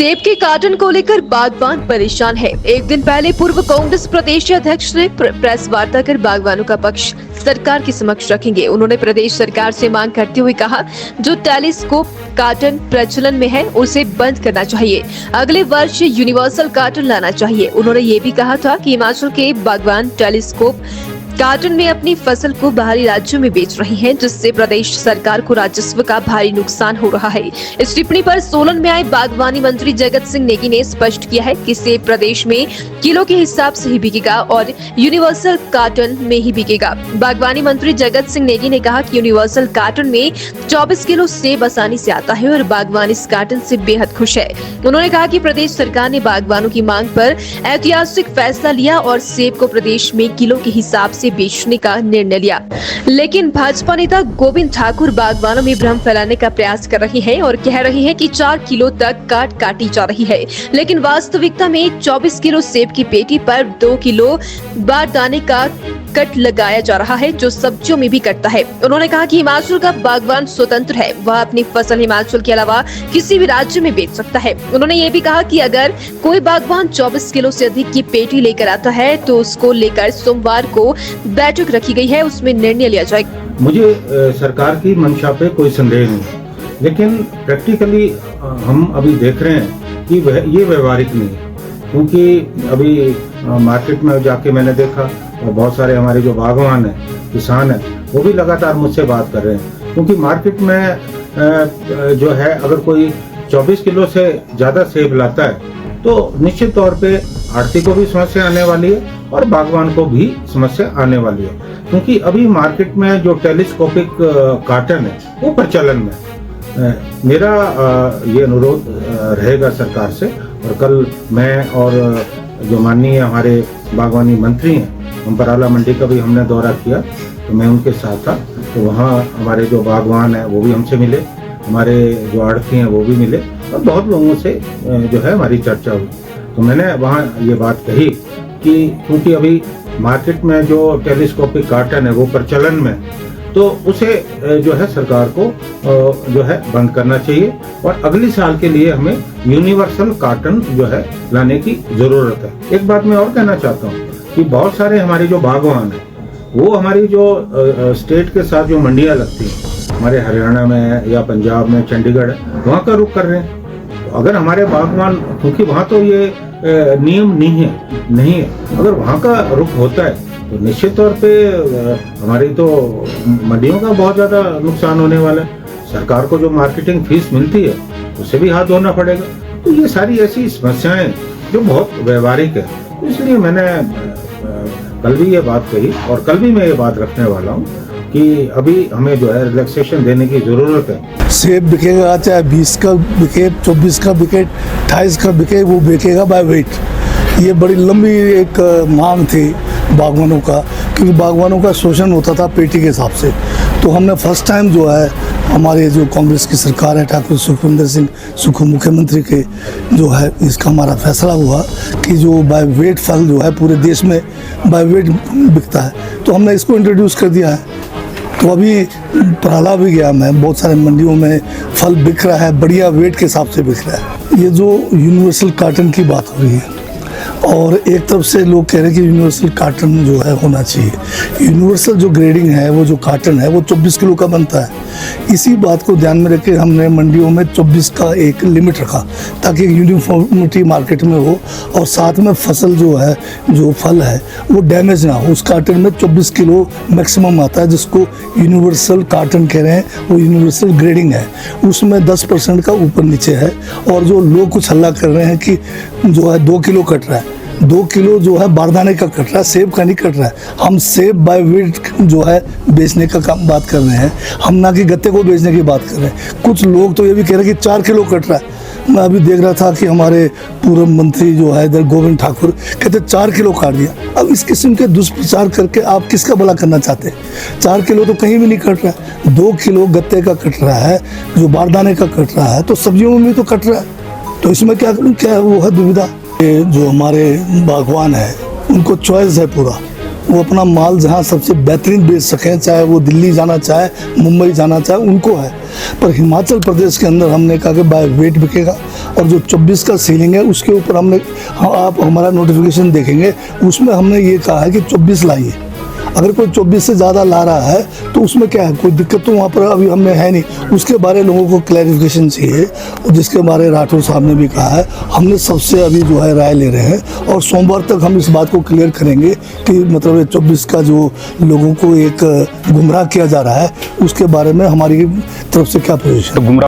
सेब के कार्टन को लेकर बागवान परेशान है। एक दिन पहले पूर्व कांग्रेस प्रदेश अध्यक्ष ने प्रेस वार्ता कर बागवानों का पक्ष सरकार के समक्ष रखेंगे। उन्होंने प्रदेश सरकार से मांग करते हुए कहा, जो टेलीस्कोप कार्टन प्रचलन में है उसे बंद करना चाहिए। अगले वर्ष यूनिवर्सल कार्टन लाना चाहिए। उन्होंने ये भी कहा था कि हिमाचल के बागवान टेलीस्कोप कार्टन में अपनी फसल को बाहरी राज्यों में बेच रही हैं, जिससे प्रदेश सरकार को राजस्व का भारी नुकसान हो रहा है। इस टिप्पणी पर सोलन में आए बागवानी मंत्री जगत सिंह नेगी ने स्पष्ट किया है कि सेब प्रदेश में किलो के हिसाब से ही बिकेगा और यूनिवर्सल कार्टन में ही बिकेगा। बागवानी मंत्री जगत सिंह नेगी ने कहा कि यूनिवर्सल कार्टन में 24 किलो सेब आसानी से आता है और बागवान इस कार्टन से बेहद खुश है। उन्होंने कहा कि प्रदेश सरकार ने बागवानों की मांग पर ऐतिहासिक फैसला लिया और सेब को प्रदेश में किलो के हिसाब से बेचने का निर्णय लिया, लेकिन भाजपा नेता गोविंद ठाकुर बागवानों में भ्रम फैलाने का प्रयास कर रही हैं और कह रही हैं कि 4 किलो तक काटी जा रही है, लेकिन वास्तविकता में 24 किलो सेब की पेटी पर 2 किलो बारदाने का कट लगाया जा रहा है, जो सब्जियों में भी कटता है। उन्होंने कहा कि हिमाचल का बागवान स्वतंत्र है, वह अपनी फसल हिमाचल के अलावा किसी भी राज्य में बेच सकता है। उन्होंने ये भी कहा कि अगर कोई बागवान 24 किलो से अधिक की पेटी लेकर आता है तो उसको लेकर सोमवार को बैठक रखी गई है, उसमें निर्णय लिया जाएगा। मुझे सरकार की मंशा पे कोई संदेह नहीं, लेकिन प्रैक्टिकली हम अभी देख रहे हैं कि ये व्यवहारिक नहीं है, क्योंकि अभी मार्केट में जाके मैंने देखा और बहुत सारे हमारे जो बागवान हैं, किसान हैं, वो भी लगातार मुझसे बात कर रहे हैं, क्योंकि मार्केट में जो है अगर कोई 24 किलो से ज़्यादा सेब लाता है तो निश्चित तौर पे आढ़ती को भी समस्या आने वाली है और बागवान को भी समस्या आने वाली है, क्योंकि अभी मार्केट में जो टेलीस्कोपिक कार्टन है वो प्रचलन में है। मेरा ये अनुरोध रहेगा सरकार से, और कल मैं और जो माननीय हमारे बागवानी मंत्री हैं, अम्बराला मंडी का भी हमने दौरा किया, तो मैं उनके साथ था, तो वहाँ हमारे जो बागवान हैं वो भी हमसे मिले, हमारे जो आढ़ती हैं वो भी मिले और बहुत लोगों से जो है हमारी चर्चा हुई। तो मैंने वहाँ ये बात कही कि क्योंकि अभी मार्केट में जो टेलीस्कोपिक कार्टन है वो प्रचलन में, तो उसे जो है सरकार को जो है बंद करना चाहिए और अगले साल के लिए हमें यूनिवर्सल कार्टन जो है लाने की जरूरत है। एक बात मैं और कहना चाहता हूँ कि बहुत सारे हमारे जो बागवान हैं वो हमारी जो स्टेट के साथ जो मंडियाँ लगती हैं, हमारे हरियाणा में या पंजाब में, चंडीगढ़ है, वहाँ का रुख कर रहे हैं। तो अगर हमारे बागवान, क्योंकि वहाँ तो ये नियम नहीं है, अगर वहाँ का रुख होता है तो निश्चित तौर पे हमारी तो मंडियों का बहुत ज़्यादा नुकसान होने वाला है। सरकार को जो मार्केटिंग फीस मिलती है उसे भी हाथ धोना पड़ेगा। तो ये सारी ऐसी समस्याएं जो बहुत व्यवहारिक है, इसलिए मैंने कल भी ये बात कही और कल भी मैं ये बात रखने वाला हूँ कि अभी हमें जो है रिलैक्सेशन देने की ज़रूरत है। सेब बिकेगा, चाहे 20 का बिके, 24 का बिके, 28 का बिके, वो बिकेगा बाय वेट। ये बड़ी लंबी एक मांग थी बागवानों का, क्योंकि बागवानों का शोषण होता था पेटी के हिसाब से। तो हमने फर्स्ट टाइम जो है हमारे जो कांग्रेस की सरकार है, ठाकुर सुखविंदर सिंह सुख मुख्यमंत्री के जो है, इसका हमारा फैसला हुआ कि जो बाय वेट फल जो है पूरे देश में बाय वेट बिकता है, तो हमने इसको इंट्रोड्यूस कर दिया है। तो अभी प्रहला भी गया, मैं बहुत सारे मंडियों में फल बिक रहा है, बढ़िया वेट के हिसाब से बिक रहा है। ये जो यूनिवर्सल कार्टन की बात हो रही है और एक तरफ से लोग कह रहे हैं कि यूनिवर्सल कार्टन जो है होना चाहिए। यूनिवर्सल जो ग्रेडिंग है, वो जो कार्टन है वो 24 किलो का बनता है। इसी बात को ध्यान में रख के हमने मंडियों में 24 का एक लिमिट रखा, ताकि यूनिफॉर्मिटी मार्केट में हो और साथ में फसल जो है, जो फल है वो डैमेज ना हो। उस कार्टन में 24 किलो मैक्सिमम आता है, जिसको यूनिवर्सल कार्टन कह रहे हैं। वो यूनिवर्सल ग्रेडिंग है, उसमें 10% का ऊपर नीचे है। और जो लोग कुछ हल्ला कर रहे हैं कि जो है 2 किलो कट रहा है, 2 किलो जो है बारदाने का कट रहा है, सेब का नहीं कट रहा है। हम सेब बाय वेट जो है बेचने का काम बात कर रहे हैं, हम ना कि गत्ते को बेचने की बात कर रहे हैं। कुछ लोग तो ये भी कह रहे हैं कि 4 किलो कट रहा है। मैं अभी देख रहा था कि हमारे पूर्व मंत्री जो है इधर गोविंद ठाकुर कहते 4 किलो काट दिया। अब इस किस्म के दुष्प्रचार करके आप किसका भला करना चाहते हैं? 4 किलो तो कहीं भी नहीं कट रहा है, 2 किलो गत्ते का कट रहा है, जो बारदाने का कट रहा है, तो सब्जियों में भी तो कट रहा है। तो इसमें क्या वो है दुविधा। जो हमारे बागवान है उनको चॉइस है पूरा, वो अपना माल जहाँ सबसे बेहतरीन बेच सकें, चाहे वो दिल्ली जाना चाहे, मुंबई जाना चाहे, उनको है। पर हिमाचल प्रदेश के अंदर हमने कहा कि बाय वेट बिकेगा, और जो 24 का सीलिंग है उसके ऊपर हमने, आप हमारा नोटिफिकेशन देखेंगे, उसमें हमने ये कहा है कि 24 लाइए। अगर कोई 24 से ज़्यादा ला रहा है तो उसमें क्या है, कोई दिक्कत तो वहाँ पर अभी हमें है नहीं। उसके बारे लोगों को क्लैरिफिकेशन चाहिए, जिसके बारे राठौर साहब ने भी कहा है। हमने सबसे अभी जो है राय ले रहे हैं, और सोमवार तक हम इस बात को क्लियर करेंगे कि मतलब ये 24 का जो लोगों को एक गुमराह किया जा रहा है, उसके बारे में हमारी तरफ से क्या पोजीशन है। गुमराह